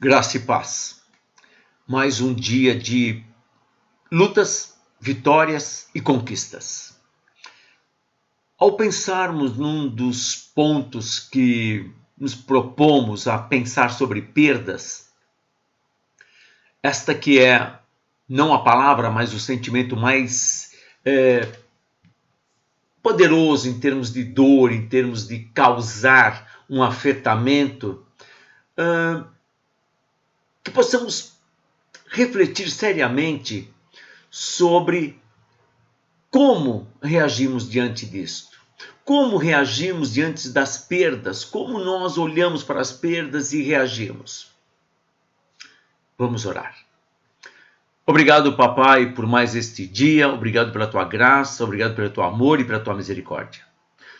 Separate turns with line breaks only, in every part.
Graça e paz. Mais um dia de lutas, vitórias e conquistas. Ao pensarmos num dos pontos que nos propomos a pensar sobre perdas, esta que é não a palavra, mas o sentimento mais poderoso em termos de dor, em termos de causar um afetamento, que possamos refletir seriamente sobre como reagimos diante disto. Como reagimos diante das perdas? Como nós olhamos para as perdas e reagimos? Vamos orar. Obrigado, papai, por mais este dia. Obrigado pela tua graça, obrigado pelo teu amor e pela tua misericórdia.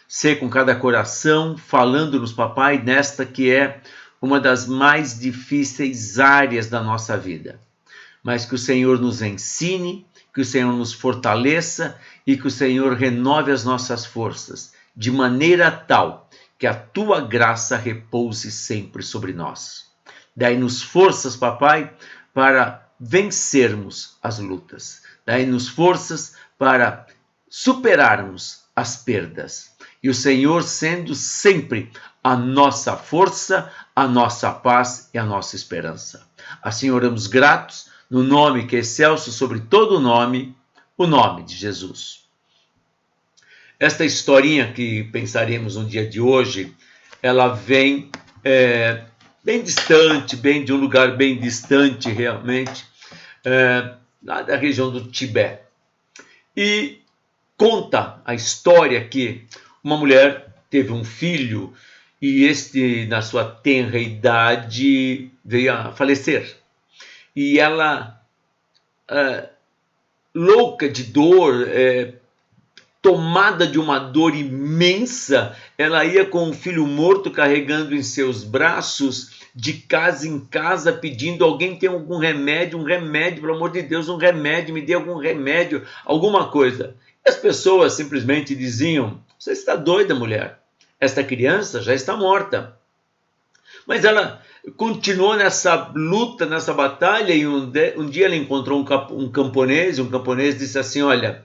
Sê com cada coração falando-nos, papai, nesta que é uma das mais difíceis áreas da nossa vida. Mas que o Senhor nos ensine, que o Senhor nos fortaleça e que o Senhor renove as nossas forças, de maneira tal que a tua graça repouse sempre sobre nós. Dai-nos forças, papai, para vencermos as lutas. Dai-nos forças para superarmos as perdas. E o Senhor sendo sempre a nossa força, a nossa paz e a nossa esperança. Assim oramos gratos, no nome que é excelso sobre todo nome, o nome de Jesus. Esta historinha que pensaremos no dia de hoje, ela vem bem distante, bem de um lugar bem distante realmente, lá da região do Tibete. E conta a história que uma mulher teve um filho e este, na sua tenra idade, veio a falecer. E ela, louca de dor, tomada de uma dor imensa, ela ia com o filho morto carregando em seus braços, de casa em casa, pedindo: alguém tem algum remédio, pelo amor de Deus, um remédio, me dê algum remédio, alguma coisa. E as pessoas simplesmente diziam: você está doida, mulher, esta criança já está morta. Mas ela continuou nessa luta, nessa batalha, e um dia ela encontrou um camponês, e um camponês disse assim: olha,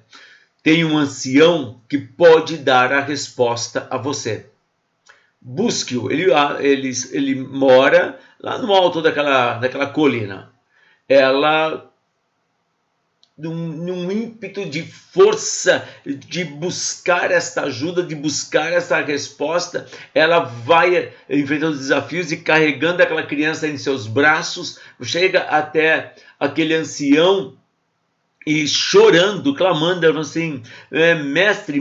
tem um ancião que pode dar a resposta a você. Busque-o, ele mora lá no alto daquela colina. Ela, num ímpeto de força, de buscar esta ajuda, de buscar essa resposta, ela vai enfrentando os desafios e carregando aquela criança em seus braços, chega até aquele ancião e chorando, clamando, assim: mestre,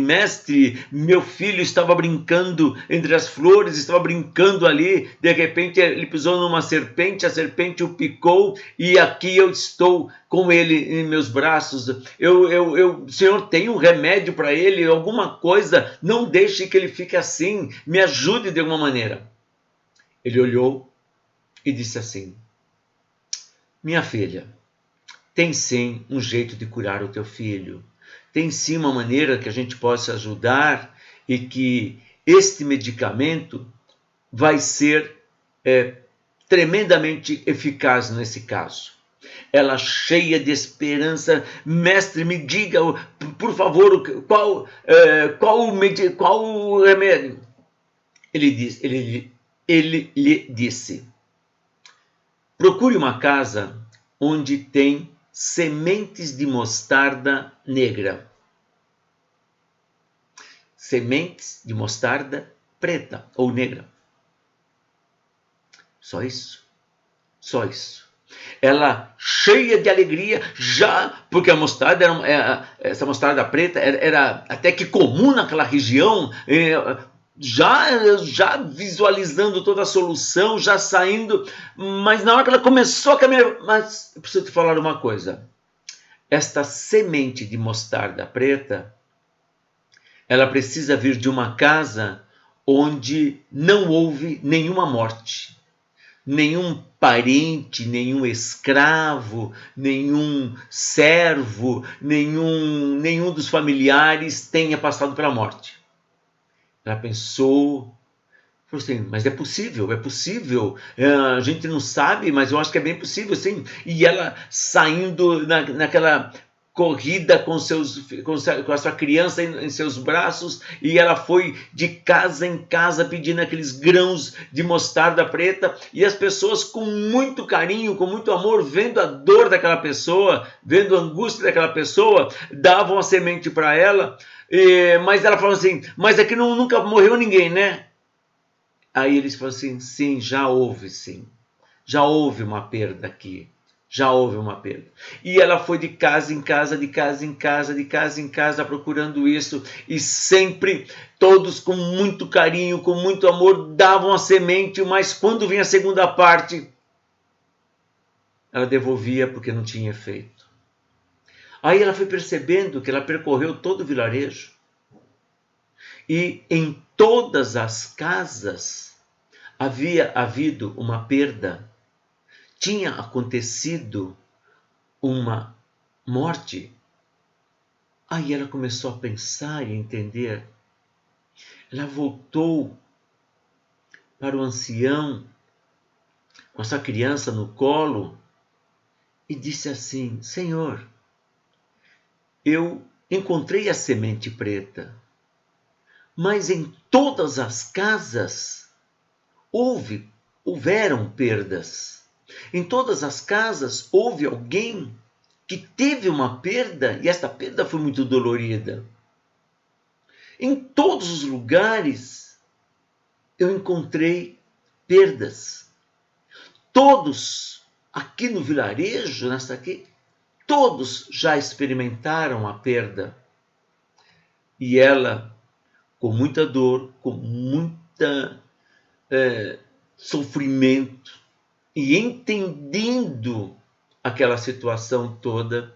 meu filho estava brincando entre as flores, estava brincando ali, de repente ele pisou numa serpente, a serpente o picou e aqui eu estou com ele em meus braços. Senhor, tem um remédio para ele, alguma coisa, não deixe que ele fique assim, me ajude de alguma maneira. Ele olhou e disse assim: minha filha, tem sim um jeito de curar o teu filho. Tem sim uma maneira que a gente possa ajudar e que este medicamento vai ser tremendamente eficaz nesse caso. Ela, cheia de esperança: mestre, me diga, por favor, qual o remédio? Ele lhe disse: procure uma casa onde tem sementes de mostarda negra, sementes de mostarda preta ou negra. Só isso. Ela, cheia de alegria, já, porque a mostarda essa mostarda preta era até que comum naquela região, já visualizando toda a solução, já saindo, mas na hora que ela começou a caminhar, mas eu preciso te falar uma coisa: esta semente de mostarda preta, ela precisa vir de uma casa onde não houve nenhuma morte, nenhum parente, nenhum escravo, nenhum servo, nenhum dos familiares tenha passado pela morte. Ela pensou Falou assim, mas é possível, a gente não sabe, mas eu acho que é bem possível, sim. E ela saindo naquela corrida com a sua criança em seus braços, e ela foi de casa em casa pedindo aqueles grãos de mostarda preta, e as pessoas com muito carinho, com muito amor, vendo a dor daquela pessoa, vendo a angústia daquela pessoa, davam a semente para ela, mas ela falou assim, mas aqui nunca morreu ninguém, né? Aí eles falaram assim, sim, já houve uma perda aqui, já houve uma perda. E ela foi de casa em casa, de casa em casa, de casa em casa, procurando isso, e sempre todos com muito carinho, com muito amor, davam a semente, mas quando vinha a segunda parte, ela devolvia porque não tinha efeito. Aí ela foi percebendo que ela percorreu todo o vilarejo, e em todas as casas havia havido uma perda, tinha acontecido uma morte. Aí ela começou a pensar e entender. Ela voltou para o ancião, com a sua criança no colo, e disse assim: Senhor, eu encontrei a semente preta, mas em todas as casas houveram perdas. Em todas as casas houve alguém que teve uma perda, e esta perda foi muito dolorida. Em todos os lugares eu encontrei perdas. Todos aqui no vilarejo, todos já experimentaram a perda. E ela, com muita dor, com muita sofrimento, e entendendo aquela situação toda,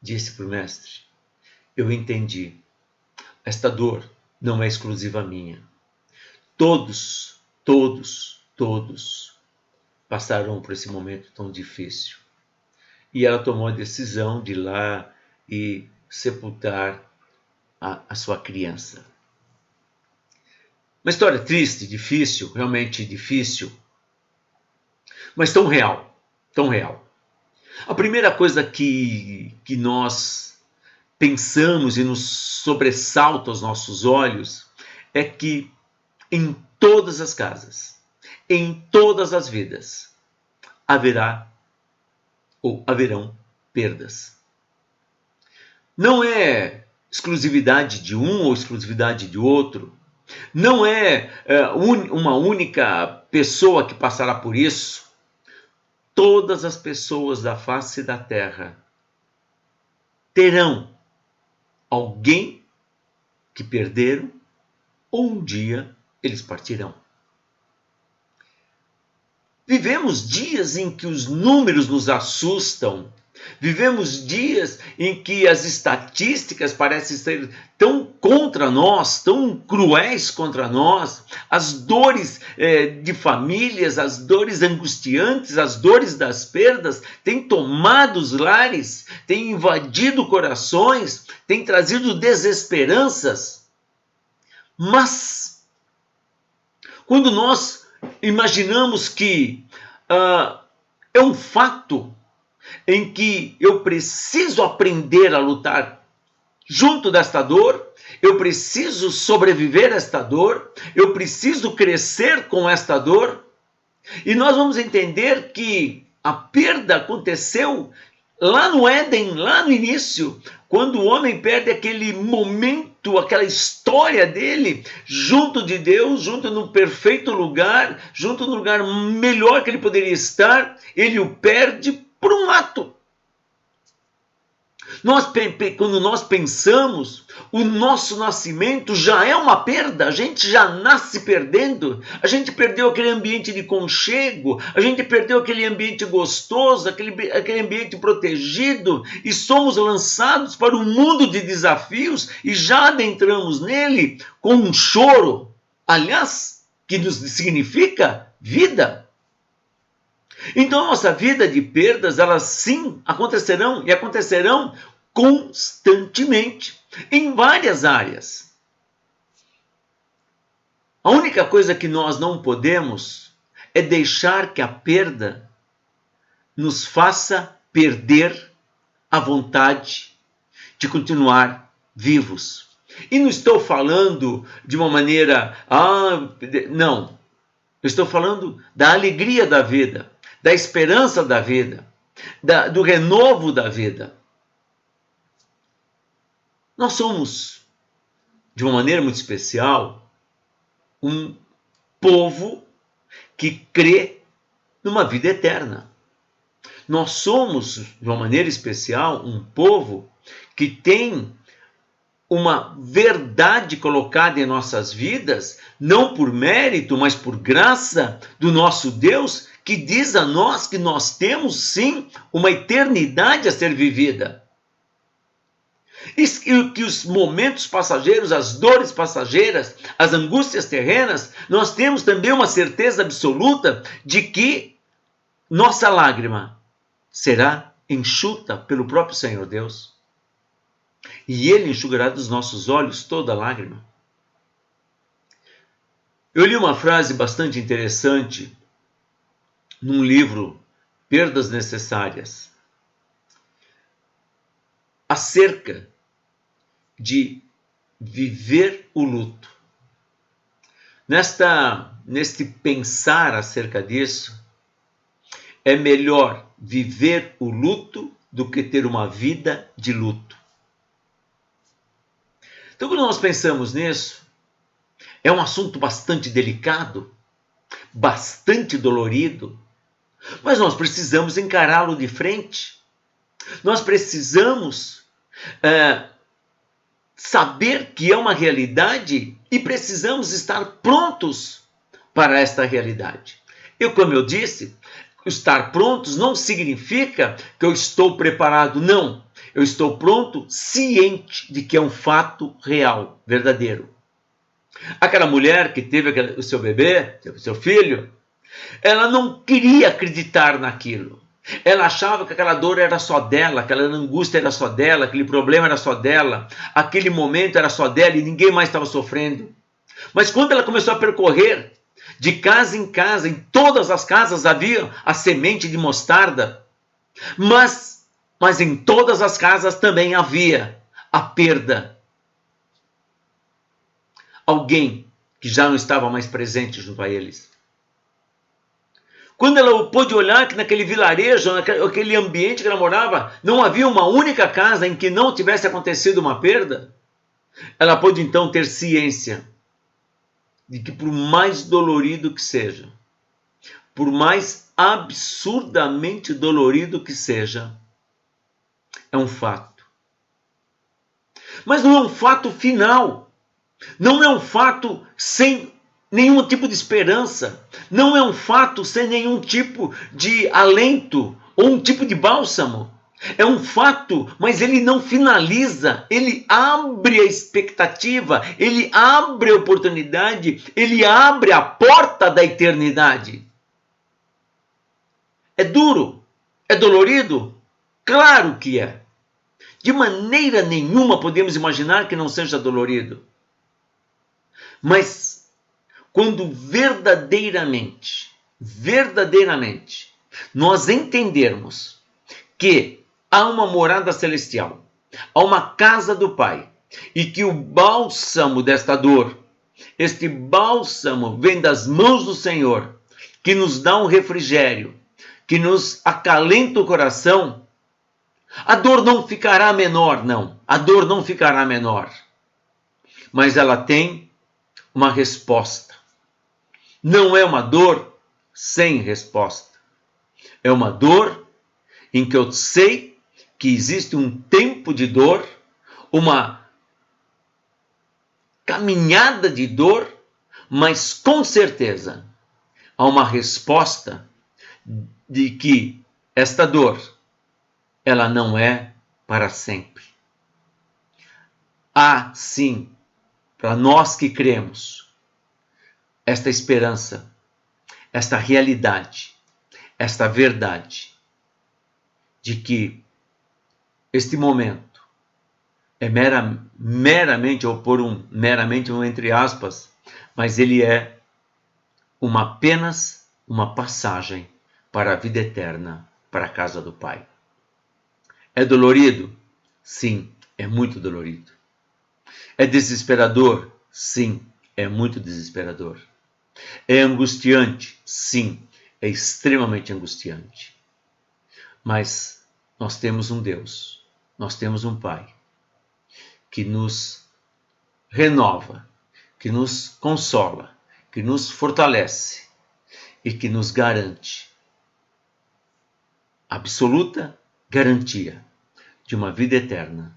disse para o mestre: eu entendi, esta dor não é exclusiva minha. Todos passarão por esse momento tão difícil. E ela tomou a decisão de ir lá e sepultar a sua criança. Uma história triste, difícil, realmente difícil, mas tão real, tão real. A primeira coisa que nós pensamos e nos sobressalta aos nossos olhos é que em todas as casas, em todas as vidas, haverão perdas. Não é exclusividade de um ou exclusividade de outro. Não é uma única pessoa que passará por isso. Todas as pessoas da face da terra terão alguém que perderam, ou um dia eles partirão. Vivemos dias em que os números nos assustam. Vivemos dias em que as estatísticas parecem ser tão contra nós, tão cruéis contra nós. As dores de famílias, as dores angustiantes, as dores das perdas têm tomado os lares, têm invadido corações, têm trazido desesperanças. Mas, quando nós imaginamos que é um fato em que eu preciso aprender a lutar junto desta dor, eu preciso sobreviver a esta dor, eu preciso crescer com esta dor, e nós vamos entender que a perda aconteceu lá no Éden, lá no início, quando o homem perde aquele momento, aquela história dele, junto de Deus, junto no perfeito lugar, junto no lugar melhor que ele poderia estar, ele o perde por um ato. Quando nós pensamos, o nosso nascimento já é uma perda, a gente já nasce perdendo, a gente perdeu aquele ambiente de conchego, a gente perdeu aquele ambiente gostoso, aquele ambiente protegido, e somos lançados para um mundo de desafios e já adentramos nele com um choro, aliás, que nos significa vida. Então, a nossa vida de perdas, elas sim acontecerão, e acontecerão constantemente, em várias áreas. A única coisa que nós não podemos é deixar que a perda nos faça perder a vontade de continuar vivos. E não estou falando de uma maneira, não. Eu estou falando da alegria da vida, da esperança da vida, do renovo da vida. Nós somos, de uma maneira muito especial, um povo que crê numa vida eterna. Nós somos, de uma maneira especial, um povo que tem uma verdade colocada em nossas vidas, não por mérito, mas por graça do nosso Deus, que diz a nós que nós temos sim uma eternidade a ser vivida. E que os momentos passageiros, as dores passageiras, as angústias terrenas, nós temos também uma certeza absoluta de que nossa lágrima será enxuta pelo próprio Senhor Deus. E Ele enxugará dos nossos olhos toda lágrima. Eu li uma frase bastante interessante num livro, Perdas Necessárias, acerca de viver o luto. Neste pensar acerca disso, é melhor viver o luto do que ter uma vida de luto. Então, quando nós pensamos nisso, é um assunto bastante delicado, bastante dolorido, mas nós precisamos encará-lo de frente. Nós precisamos saber que é uma realidade e precisamos estar prontos para esta realidade. Como eu disse, estar prontos não significa que eu estou preparado, não. Eu estou pronto, ciente de que é um fato real, verdadeiro. Aquela mulher que teve o seu bebê, o seu filho, ela não queria acreditar naquilo. Ela achava que aquela dor era só dela, aquela angústia era só dela, aquele problema era só dela, aquele momento era só dela e ninguém mais estava sofrendo. Mas quando ela começou a percorrer de casa em casa, em todas as casas havia a semente de mostarda, mas em todas as casas também havia a perda. Alguém que já não estava mais presente junto a eles. Quando ela pôde olhar que naquele vilarejo, naquele ambiente que ela morava, não havia uma única casa em que não tivesse acontecido uma perda, ela pôde então ter ciência de que por mais dolorido que seja, por mais absurdamente dolorido que seja, é um fato. Mas não é um fato final. Não é um fato sem nenhum tipo de esperança. Não é um fato sem nenhum tipo de alento ou um tipo de bálsamo. É um fato, mas ele não finaliza. Ele abre a expectativa, ele abre a oportunidade, ele abre a porta da eternidade. É duro? É dolorido? Claro que é. De maneira nenhuma podemos imaginar que não seja dolorido. Mas quando verdadeiramente, nós entendermos que há uma morada celestial, há uma casa do Pai, e que o bálsamo desta dor, este bálsamo vem das mãos do Senhor, que nos dá um refrigério, que nos acalenta o coração, a dor não ficará menor, não. A dor não ficará menor. Mas ela tem uma resposta. Não é uma dor sem resposta. É uma dor em que eu sei que existe um tempo de dor, uma caminhada de dor, mas com certeza há uma resposta de que esta dor ela não é para sempre. Há, sim, para nós que cremos, esta esperança, esta realidade, esta verdade, de que este momento é meramente, ou por meramente entre aspas, mas ele é apenas uma passagem para a vida eterna, para a casa do Pai. É dolorido? Sim, é muito dolorido. É desesperador? Sim, é muito desesperador. É angustiante? Sim, é extremamente angustiante. Mas nós temos um Deus, nós temos um Pai que nos renova, que nos consola, que nos fortalece e que nos garante absoluta garantia de uma vida eterna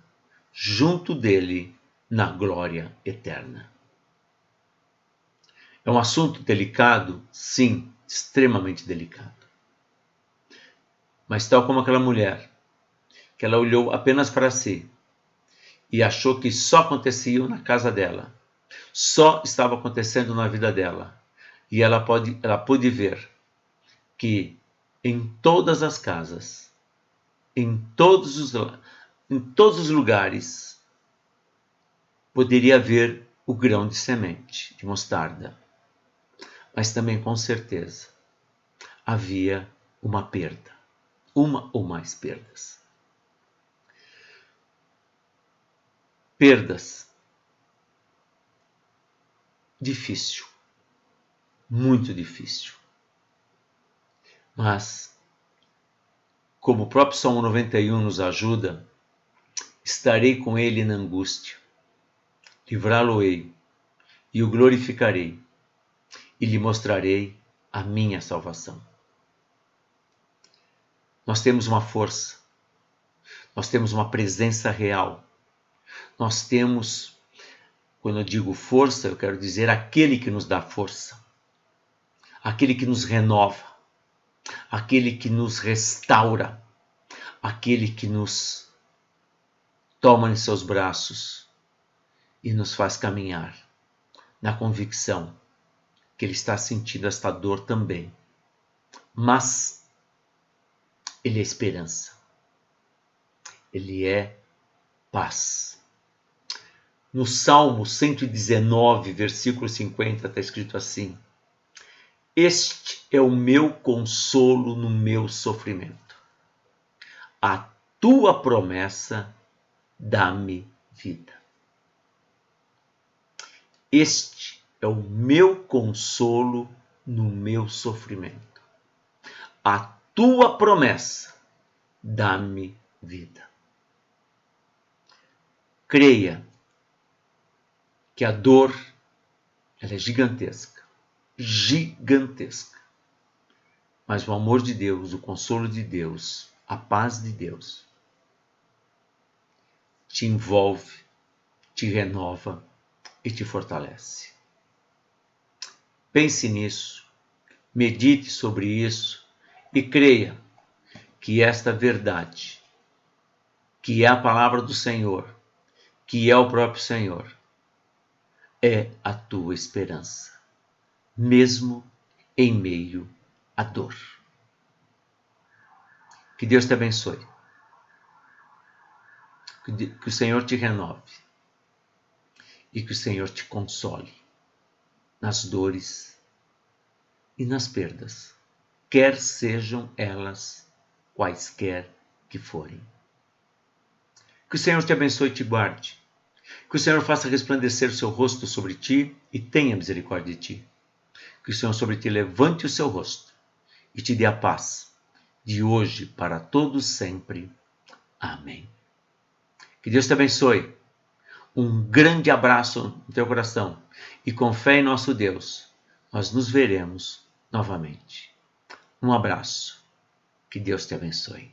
junto dele na glória eterna. É um assunto delicado? Sim, extremamente delicado. Mas tal como aquela mulher, que ela olhou apenas para si e achou que só acontecia na casa dela, só estava acontecendo na vida dela, e ela pôde ver que em todas as casas, em todos os lugares, poderia haver o grão de semente de mostarda, mas também com certeza havia uma perda, uma ou mais perdas. Perdas. Difícil, muito difícil. Mas, como o próprio Salmo 91 nos ajuda, estarei com ele na angústia, livrá-lo-ei e o glorificarei e lhe mostrarei a minha salvação. Nós temos uma força, nós temos uma presença real, nós temos, quando eu digo força, eu quero dizer aquele que nos dá força, aquele que nos renova, aquele que nos restaura, aquele que nos toma em seus braços e nos faz caminhar na convicção que ele está sentindo esta dor também. Mas ele é esperança. Ele é paz. No Salmo 119, versículo 50, está escrito assim: este é o meu consolo no meu sofrimento. A tua promessa dá-me vida. Este é o meu consolo no meu sofrimento. A tua promessa dá-me vida. Creia que a dor ela é gigantesca, gigantesca. Mas o amor de Deus, o consolo de Deus, a paz de Deus te envolve, te renova e te fortalece. Pense nisso, medite sobre isso e creia que esta verdade, que é a palavra do Senhor, que é o próprio Senhor, é a tua esperança, mesmo em meio à dor. Que Deus te abençoe. Que o Senhor te renove e que o Senhor te console nas dores e nas perdas, quer sejam elas quaisquer que forem. Que o Senhor te abençoe e te guarde. Que o Senhor faça resplandecer o seu rosto sobre ti e tenha misericórdia de ti. Que o Senhor sobre ti levante o seu rosto e te dê a paz, de hoje para todos sempre. Amém. Que Deus te abençoe. Um grande abraço no teu coração e com fé em nosso Deus, nós nos veremos novamente. Um abraço. Que Deus te abençoe.